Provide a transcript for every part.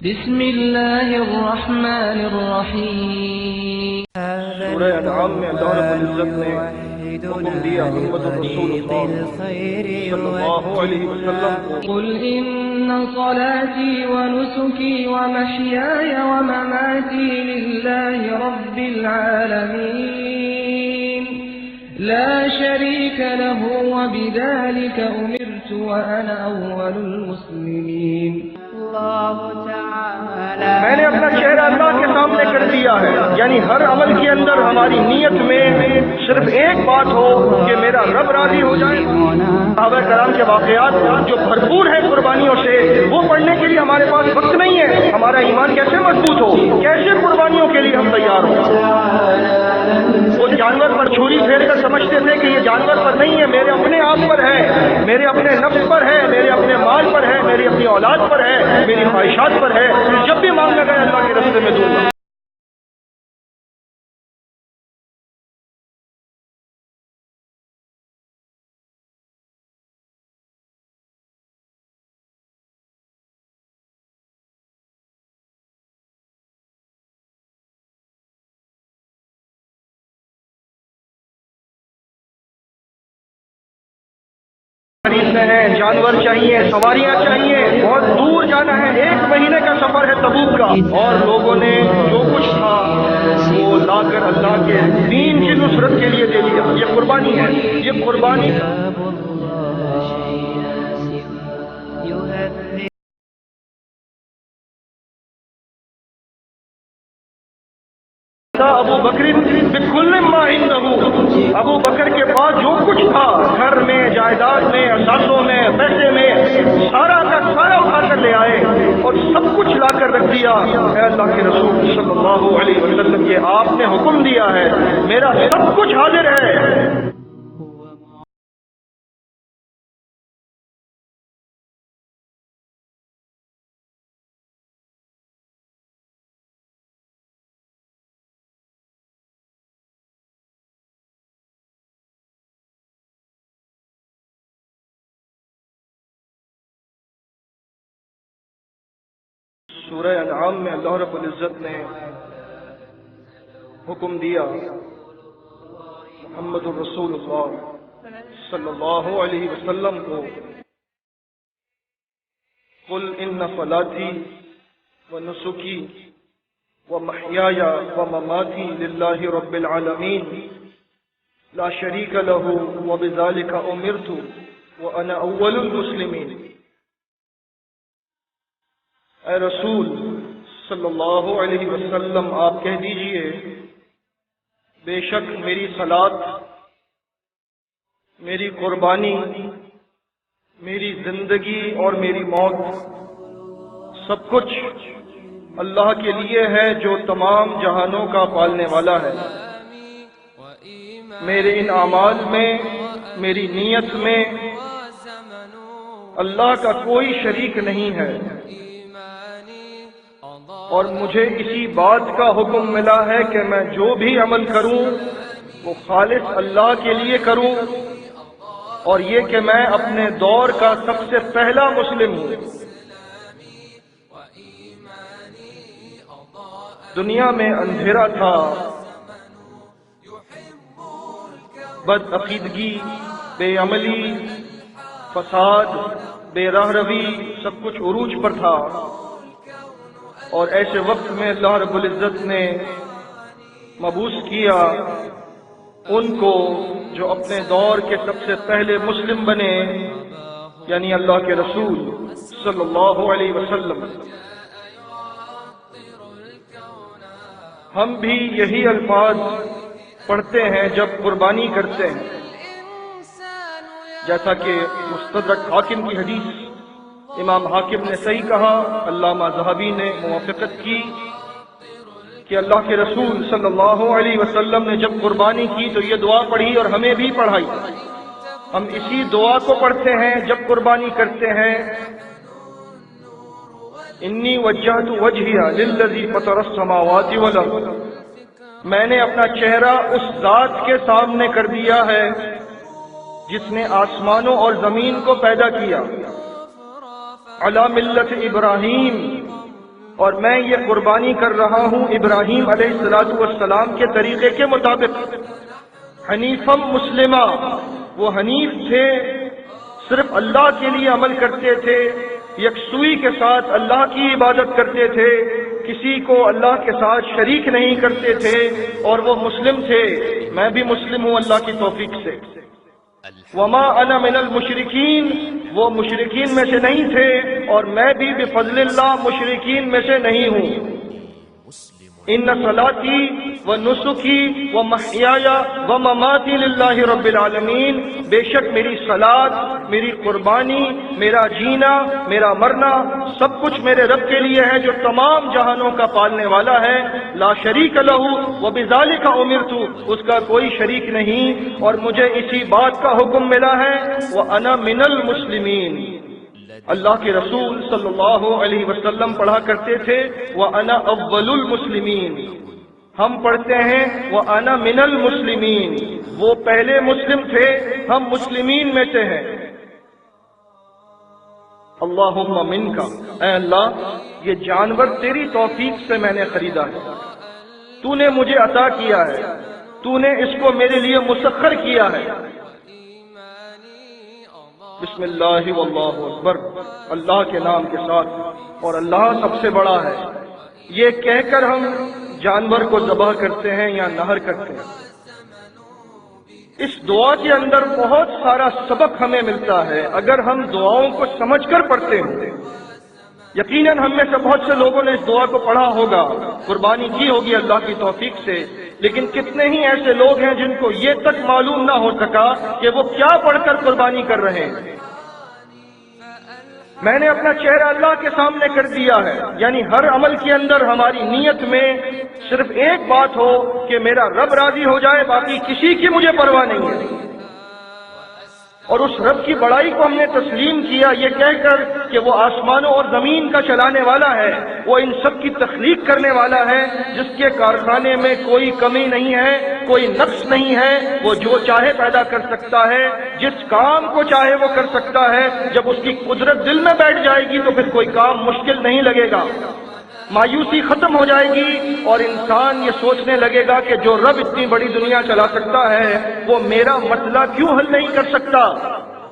بسم اللہ الرحمن الرحیم۔ سورہ انعام میں اللہ رب العزت نے حکم دیا محمد رسول اللہ صلی اللہ علیہ وسلم کو قل ان صلاتي ونسكي ومحياي ومماتي لله رب العالمين لا شريك له وبذلك أمرت وأنا أول المسلمين۔ میں نے اپنا چہرہ اللہ کے سامنے کر دیا ہے، یعنی ہر عمل کے اندر ہماری نیت میں صرف ایک بات ہو کہ میرا رب راضی ہو جائے۔ صحابہ کرام کے واقعات جو بھرپور ہیں قربانیوں سے، وہ پڑھنے کے لیے ہمارے پاس وقت نہیں ہے۔ ہمارا ایمان کیسے مضبوط ہو، کیسے قربانیوں کے لیے ہم تیار ہوں۔ وہ جانور پر چھری پھیر کر سمجھتے تھے کہ یہ جانور پر نہیں ہے، میرے اپنے آپ پر ہے، میرے اپنے نفس پر ہے، میرے اپنے مال پر ہے، میری اپنی اولاد پر ہے، میری خواہشات پر ہے۔ جب بھی مانگا گیا اللہ کے راستے میں دوں گا۔ خریدنے ہیں، جانور چاہیے، سواریاں چاہیے، بہت دور جانا ہے، 1 مہینے کا سفر ہے تبوک کا، اور لوگوں نے جو کچھ تھا وہ لا کر اللہ کے دین کی نصرت کے لیے دے دیا۔ یہ قربانی ہے، یہ قربانی ابو بکر بکل ما عنده، ابو بکر کے پاس جو کچھ تھا، گھر میں، جائیداد میں، اثاثوں میں، پیسے میں، سارا کا سارا اٹھا کر لے آئے اور سب کچھ لا کر رکھ دیا۔ اے اللہ کے رسول صلی اللہ علیہ وسلم، یہ آپ نے حکم دیا ہے، میرا سب کچھ حاضر ہے۔ سورہ انعام میں اللہ رب العزت نے حکم دیا محمد رسول اللہ صلی اللہ علیہ وسلم کو، قل ان صلاتی ونسکی ومحیای ومماتی للہ رب العالمین لا شریک لہ وبذلک امرت وانا اول المسلمین۔ اے رسول صلی اللہ علیہ وسلم، آپ کہہ دیجئے بے شک میری صلات، میری قربانی، میری زندگی اور میری موت سب کچھ اللہ کے لیے ہے جو تمام جہانوں کا پالنے والا ہے۔ میرے ان اعمال میں، میری نیت میں اللہ کا کوئی شریک نہیں ہے، اور مجھے اسی بات کا حکم ملا ہے کہ میں جو بھی عمل کروں وہ خالص اللہ کے لیے کروں، اور یہ کہ میں اپنے دور کا سب سے پہلا مسلم ہوں۔ دنیا میں اندھیرا تھا، بد عقیدگی، بے عملی، فساد، بے راہ روی، سب کچھ عروج پر تھا، اور ایسے وقت میں اللہ رب العزت نے مبعوث کیا ان کو جو اپنے دور کے سب سے پہلے مسلم بنے، یعنی اللہ کے رسول صلی اللہ علیہ وسلم۔ ہم بھی یہی الفاظ پڑھتے ہیں جب قربانی کرتے ہیں، جیسا کہ مستدرک حاکم کی حدیث، امام حاکم نے صحیح کہا، علامہ ذہبی نے موافقت کی کہ اللہ کے رسول صلی اللہ علیہ وسلم نے جب قربانی کی تو یہ دعا پڑھی اور ہمیں بھی پڑھائی۔ ہم اسی دعا کو پڑھتے ہیں جب قربانی کرتے ہیں، انی وجہت وجہی للذی فطر السماوات والارض، میں نے اپنا چہرہ اس ذات کے سامنے کر دیا ہے جس نے آسمانوں اور زمین کو پیدا کیا، علی ملت ابراہیم، اور میں یہ قربانی کر رہا ہوں ابراہیم علیہ السلام کے طریقے کے مطابق۔ حنیفم مسلمہ، وہ حنیف تھے، صرف اللہ کے لیے عمل کرتے تھے، یکسوئی کے ساتھ اللہ کی عبادت کرتے تھے، کسی کو اللہ کے ساتھ شریک نہیں کرتے تھے، اور وہ مسلم تھے۔ میں بھی مسلم ہوں اللہ کی توفیق سے۔ وما انا من المشرکین، وہ مشرکین میں سے نہیں تھے، اور میں بھی بفضل اللہ مشرکین میں سے نہیں ہوں۔ ان صلاتی و نسکی و محیای و مماتی للہ رب العالمین، بے شک میری صلاۃ، میری قربانی، میرا جینا، میرا مرنا، سب کچھ میرے رب کے لیے ہے جو تمام جہانوں کا پالنے والا ہے۔ لا شریک لہ و بذالک امرت، اس کا کوئی شریک نہیں، اور مجھے اسی بات کا حکم ملا ہے۔ وانا من المسلمین، اللہ کے رسول صلی اللہ علیہ وسلم پڑھا کرتے تھے وَأَنَا أَوَّلُ الْمُسْلِمِينَ، ہم پڑھتے ہیں وَأَنَا مِنَ الْمُسْلِمِينَ، وہ پہلے مسلم تھے، ہم مسلمین میں سے ہیں۔ اللہم منکا، اے اللہ یہ جانور تیری توفیق سے میں نے خریدا ہے، تو نے مجھے عطا کیا ہے، تو نے اس کو میرے لیے مسخر کیا ہے۔ بسم اللہ واللہ اکبر، اللہ کے نام کے ساتھ، اور اللہ سب سے بڑا ہے، یہ کہہ کر ہم جانور کو ذبح کرتے ہیں یا نہر کرتے ہیں۔ اس دعا کے اندر بہت سارا سبق ہمیں ملتا ہے اگر ہم دعاؤں کو سمجھ کر پڑھتے ہیں۔ یقیناً ہم میں سے بہت سے لوگوں نے اس دعا کو پڑھا ہوگا، قربانی کی ہوگی اللہ کی توفیق سے، لیکن کتنے ہی ایسے لوگ ہیں جن کو یہ تک معلوم نہ ہو سکا کہ وہ کیا پڑھ کر قربانی کر رہے ہیں۔ میں نے اپنا چہرہ اللہ کے سامنے کر دیا ہے، یعنی ہر عمل کے اندر ہماری نیت میں صرف ایک بات ہو کہ میرا رب راضی ہو جائے، باقی کسی کی مجھے پرواہ نہیں ہے۔ اور اس رب کی بڑائی کو ہم نے تسلیم کیا یہ کہہ کر کہ وہ آسمانوں اور زمین کا چلانے والا ہے، وہ ان سب کی تخلیق کرنے والا ہے، جس کے کارخانے میں کوئی کمی نہیں ہے، کوئی نقص نہیں ہے، وہ جو چاہے پیدا کر سکتا ہے، جس کام کو چاہے وہ کر سکتا ہے۔ جب اس کی قدرت دل میں بیٹھ جائے گی تو پھر کوئی کام مشکل نہیں لگے گا، مایوسی ختم ہو جائے گی، اور انسان یہ سوچنے لگے گا کہ جو رب اتنی بڑی دنیا چلا سکتا ہے وہ میرا مسئلہ کیوں حل نہیں کر سکتا؟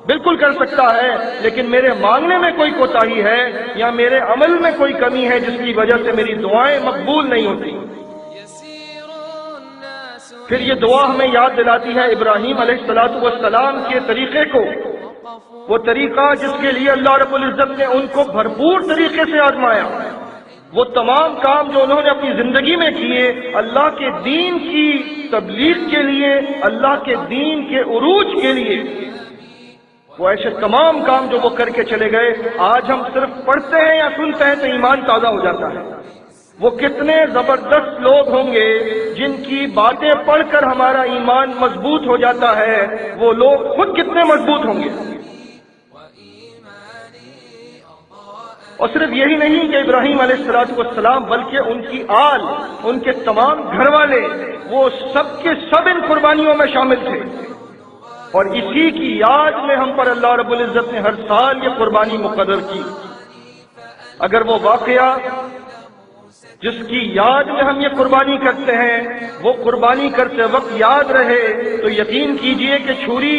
بالکل کر سکتا ہے، لیکن میرے مانگنے میں کوئی کوتاہی ہے یا میرے عمل میں کوئی کمی ہے جس کی وجہ سے میری دعائیں مقبول نہیں ہوتی۔ پھر یہ دعا ہمیں یاد دلاتی ہے ابراہیم علیہ السلام کے طریقے کو، وہ طریقہ جس کے لیے اللہ رب العزت نے ان کو بھرپور طریقے سے آزمایا۔ وہ تمام کام جو انہوں نے اپنی زندگی میں کیے اللہ کے دین کی تبلیغ کے لیے، اللہ کے دین کے عروج کے لیے، وہ ایسے تمام کام جو وہ کر کے چلے گئے، آج ہم صرف پڑھتے ہیں یا سنتے ہیں تو ایمان تازہ ہو جاتا ہے۔ وہ کتنے زبردست لوگ ہوں گے جن کی باتیں پڑھ کر ہمارا ایمان مضبوط ہو جاتا ہے، وہ لوگ خود کتنے مضبوط ہوں گے۔ اور صرف یہی نہیں کہ ابراہیم علیہ السلام بلکہ ان کی آل، ان کے تمام گھر والے، وہ سب کے سب ان قربانیوں میں شامل تھے، اور اسی کی یاد میں ہم پر اللہ رب العزت نے ہر سال یہ قربانی مقرر کی۔ اگر وہ واقعہ جس کی یاد میں ہم یہ قربانی کرتے ہیں وہ قربانی کرتے وقت یاد رہے تو یقین کیجئے کہ چھری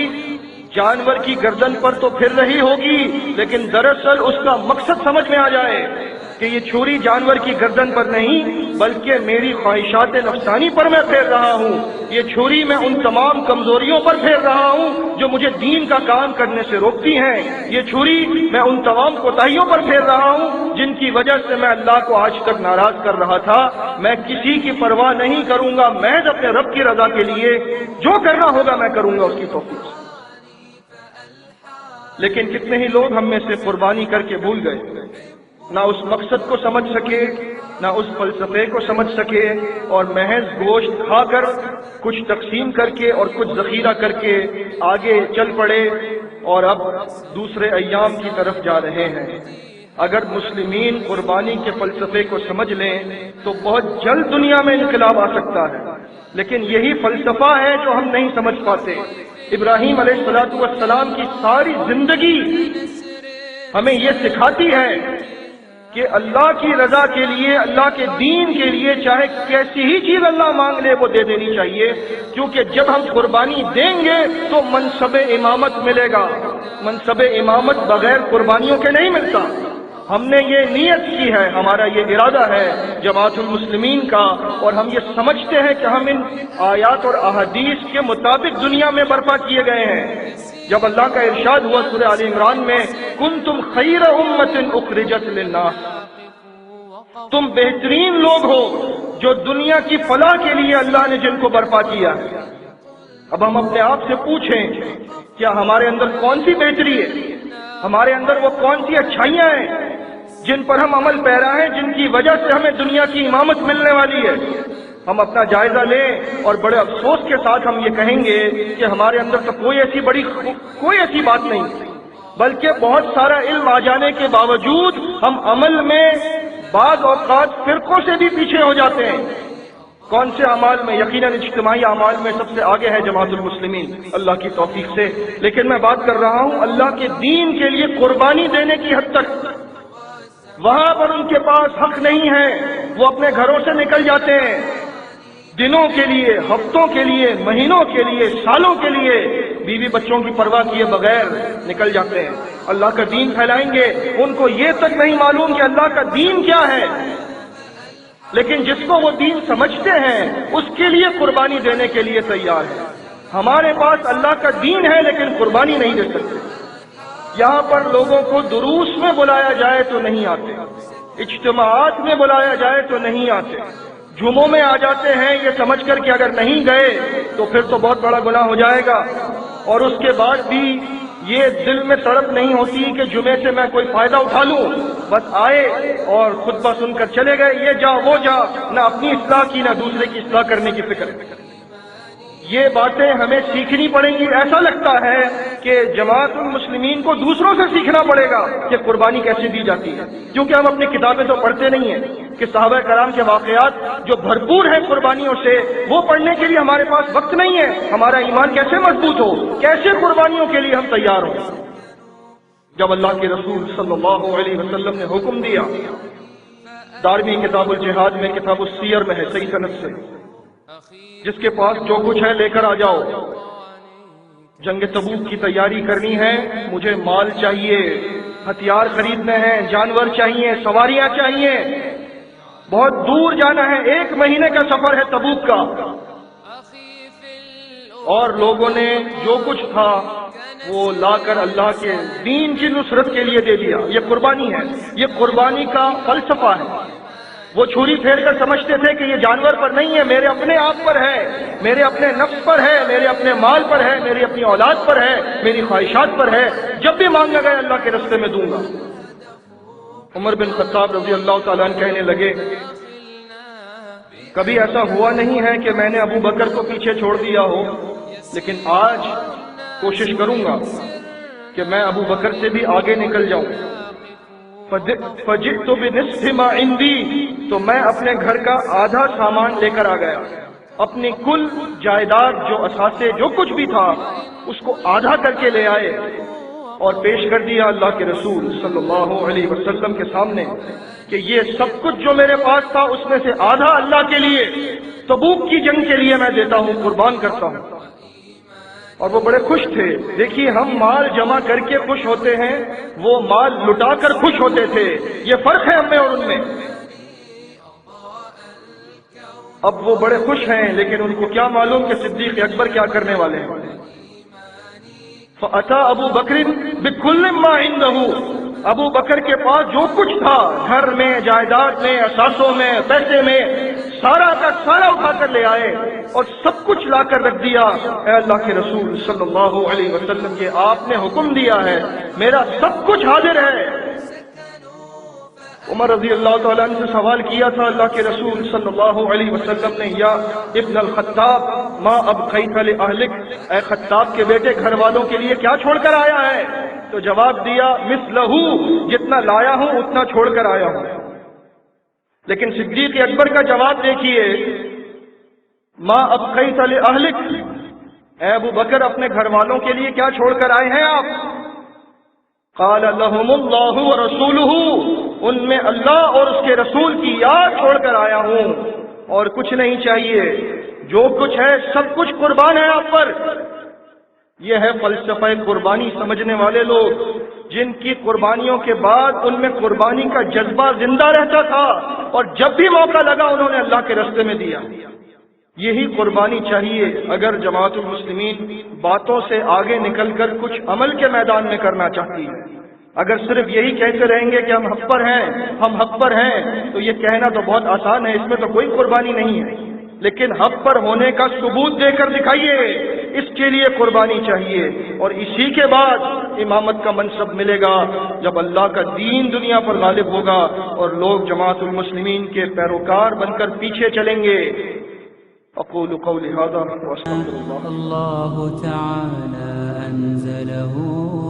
جانور کی گردن پر تو پھر رہی ہوگی، لیکن دراصل اس کا مقصد سمجھ میں آ جائے کہ یہ چھری جانور کی گردن پر نہیں بلکہ میری خواہشات نفسانی پر میں پھیر رہا ہوں، یہ چھری میں ان تمام کمزوریوں پر پھیر رہا ہوں جو مجھے دین کا کام کرنے سے روکتی ہیں، یہ چھری میں ان تمام کوتاہیوں پر پھیر رہا ہوں جن کی وجہ سے میں اللہ کو آج تک ناراض کر رہا تھا۔ میں کسی کی پرواہ نہیں کروں گا، محض اپنے رب کی رضا کے لیے جو کرنا ہوگا میں کروں گا اس کی توفیق سے۔ لیکن کتنے ہی لوگ ہم میں سے قربانی کر کے بھول گئے، نہ اس مقصد کو سمجھ سکے، نہ اس فلسفے کو سمجھ سکے، اور محض گوشت کھا کر کچھ تقسیم کر کے اور کچھ ذخیرہ کر کے آگے چل پڑے اور اب دوسرے ایام کی طرف جا رہے ہیں۔ اگر مسلمین قربانی کے فلسفے کو سمجھ لیں تو بہت جلد دنیا میں انقلاب آ سکتا ہے، لیکن یہی فلسفہ ہے جو ہم نہیں سمجھ پاتے۔ ابراہیم علیہ السلام کی ساری زندگی ہمیں یہ سکھاتی ہے کہ اللہ کی رضا کے لیے، اللہ کے دین کے لیے چاہے کیسی ہی چیز اللہ مانگ لے وہ دے دینی چاہیے، کیونکہ جب ہم قربانی دیں گے تو منصب امامت ملے گا۔ منصب امامت بغیر قربانیوں کے نہیں ملتا۔ ہم نے یہ نیت کی ہے، ہمارا یہ ارادہ ہے جماعت المسلمین کا، اور ہم یہ سمجھتے ہیں کہ ہم ان آیات اور احادیث کے مطابق دنیا میں برپا کیے گئے ہیں۔ جب اللہ کا ارشاد ہوا سورہ آل عمران میں، کنتم خیر امۃ اخرجت للناس، تم بہترین لوگ ہو جو دنیا کی فلاح کے لیے اللہ نے جن کو برپا کیا ہے۔ اب ہم اپنے آپ سے پوچھیں، کیا ہمارے اندر کون سی بہتری ہے؟ ہمارے اندر وہ کون سی اچھائیاں ہیں جن پر ہم عمل پیرا ہیں، جن کی وجہ سے ہمیں دنیا کی امامت ملنے والی ہے؟ ہم اپنا جائزہ لیں، اور بڑے افسوس کے ساتھ ہم یہ کہیں گے کہ ہمارے اندر تو کوئی ایسی بات نہیں، بلکہ بہت سارا علم آ جانے کے باوجود ہم عمل میں بعض اوقات فرقوں سے بھی پیچھے ہو جاتے ہیں۔ کون سے اعمال میں؟ یقیناً اجتماعی اعمال میں سب سے آگے ہے جماعت المسلمین، اللہ کی توفیق سے۔ لیکن میں بات کر رہا ہوں اللہ کے دین کے لیے قربانی دینے کی حد تک۔ وہاں پر ان کے پاس حق نہیں ہے، وہ اپنے گھروں سے نکل جاتے ہیں، دنوں کے لیے، ہفتوں کے لیے، مہینوں کے لیے، سالوں کے لیے بیوی بچوں کی پرواہ کیے بغیر نکل جاتے ہیں، اللہ کا دین پھیلائیں گے۔ ان کو یہ تک نہیں معلوم کہ اللہ کا دین کیا ہے، لیکن جس کو وہ دین سمجھتے ہیں اس کے لیے قربانی دینے کے لیے تیار ہے۔ ہمارے پاس اللہ کا دین ہے لیکن قربانی نہیں دے سکتے۔ یہاں پر لوگوں کو دروس میں بلایا جائے تو نہیں آتے، اجتماعات میں بلایا جائے تو نہیں آتے، جمعوں میں آ جاتے ہیں یہ سمجھ کر کہ اگر نہیں گئے تو پھر تو بہت بڑا گناہ ہو جائے گا، اور اس کے بعد بھی یہ دل میں تڑپ نہیں ہوتی کہ جمعے سے میں کوئی فائدہ اٹھا لوں، بس آئے اور خطبہ سن کر چلے گئے، یہ جا وہ جا، نہ اپنی اصلاح کی نہ دوسرے کی اصلاح کرنے کی فکر۔ یہ باتیں ہمیں سیکھنی پڑیں گی۔ ایسا لگتا ہے کہ جماعت المسلمین کو دوسروں سے سیکھنا پڑے گا کہ قربانی کیسے دی جاتی ہے، کیونکہ ہم اپنی کتابیں تو پڑھتے نہیں ہیں کہ صحابہ کرام کے واقعات جو بھرپور ہیں قربانیوں سے، وہ پڑھنے کے لیے ہمارے پاس وقت نہیں ہے۔ ہمارا ایمان کیسے مضبوط ہو، کیسے قربانیوں کے لیے ہم تیار ہوں؟ جب اللہ کے رسول صلی اللہ علیہ وسلم نے حکم دیا، 12ویں کتاب الجہاد میں، کتاب السیر میں ہے صحیح سند سے، جس کے پاس جو کچھ ہے لے کر آ جاؤ، جنگ تبوک کی تیاری کرنی ہے، مجھے مال چاہیے، ہتھیار خریدنے ہیں، جانور چاہیے، سواریاں چاہیے، بہت دور جانا ہے، 1 مہینے کا سفر ہے تبوک کا۔ اور لوگوں نے جو کچھ تھا وہ لا کر اللہ کے دین کی نصرت کے لیے دے دیا۔ یہ قربانی ہے، یہ قربانی کا فلسفہ ہے۔ وہ چھری پھیر کر سمجھتے تھے کہ یہ جانور پر نہیں ہے، میرے اپنے آپ پر ہے، میرے اپنے نفس پر ہے، میرے اپنے مال پر ہے، میری اپنی اولاد پر ہے، میری خواہشات پر ہے، جب بھی مانگا گیا اللہ کے راستے میں دوں گا۔ عمر بن خطاب رضی اللہ تعالیٰ عنہ کہنے لگے، کبھی ایسا ہوا نہیں ہے کہ میں نے ابو بکر کو پیچھے چھوڑ دیا ہو، لیکن آج کوشش کروں گا کہ میں ابو بکر سے بھی آگے نکل جاؤں۔ فجئت بنصف ما عندي، تو میں اپنے گھر کا آدھا سامان لے کر آ گیا، اپنی کل جائیداد، جو اثاثے، جو کچھ بھی تھا اس کو آدھا کر کے لے آئے اور پیش کر دیا اللہ کے رسول صلی اللہ علیہ وسلم کے سامنے کہ یہ سب کچھ جو میرے پاس تھا اس میں سے آدھا اللہ کے لیے، تبوک کی جنگ کے لیے میں دیتا ہوں، قربان کرتا ہوں۔ اور وہ بڑے خوش تھے۔ دیکھیے، ہم مال جمع کر کے خوش ہوتے ہیں، وہ مال لٹا کر خوش ہوتے تھے، یہ فرق ہے ہم میں اور ان میں۔ اب وہ بڑے خوش ہیں، لیکن ان کو کیا معلوم کہ صدیق اکبر کیا کرنے والے ہیں۔ فَأَتَى أَبُو بَكْرٍ بِكُلِّ مَا عِندَهُ، ابو بکر کے پاس جو کچھ تھا، گھر میں، جائیداد میں، اثاثوں میں، پیسے میں، سارا کا سارا اٹھا کر لے آئے اور سب کچھ لا کر رکھ دیا۔ اے اللہ کے رسول صلی اللہ علیہ وسلم، یہ آپ نے حکم دیا ہے، میرا سب کچھ حاضر ہے۔ عمر رضی اللہ تعالیٰ عنہ سے سوال کیا تھا اللہ کے رسول صلی اللہ علیہ وسلم نے، یا ابن الخطاب ما ابقیت لأہلک، اے خطاب کے بیٹے، گھر والوں کے لیے کیا چھوڑ کر آیا ہے؟ تو جواب دیا، مثلہ، جتنا لایا ہوں اتنا چھوڑ کر آیا ہوں۔ لیکن صدیق اکبر کا جواب دیکھیے، ما ابقیت لأہلک، اے ابو بکر، اپنے گھر والوں کے لیے کیا چھوڑ کر آئے ہیں آپ؟ قال لهم اللہ ورسولہ، ان میں اللہ اور اس کے رسول کی یاد چھوڑ کر آیا ہوں، اور کچھ نہیں چاہیے، جو کچھ ہے سب کچھ قربان ہے آپ پر۔ یہ ہے فلسفہ قربانی سمجھنے والے لوگ، جن کی قربانیوں کے بعد ان میں قربانی کا جذبہ زندہ رہتا تھا، اور جب بھی موقع لگا انہوں نے اللہ کے راستے میں دیا۔ یہی قربانی چاہیے اگر جماعت المسلمین باتوں سے آگے نکل کر کچھ عمل کے میدان میں کرنا چاہتی ہے۔ اگر صرف یہی کہتے رہیں گے کہ ہم حق پر ہیں، ہم حق پر ہیں، تو یہ کہنا تو بہت آسان ہے، اس میں تو کوئی قربانی نہیں ہے، لیکن حق پر ہونے کا ثبوت دے کر دکھائیے، اس کے لیے قربانی چاہیے، اور اسی کے بعد امامت کا منصب ملے گا جب اللہ کا دین دنیا پر غالب ہوگا اور لوگ جماعت المسلمین کے پیروکار بن کر پیچھے چلیں گے۔ اقول قولی هذا واستغفر اللہ۔ اللہ تعالی انزلہ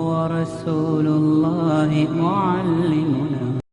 ورسول اللہ معلمنا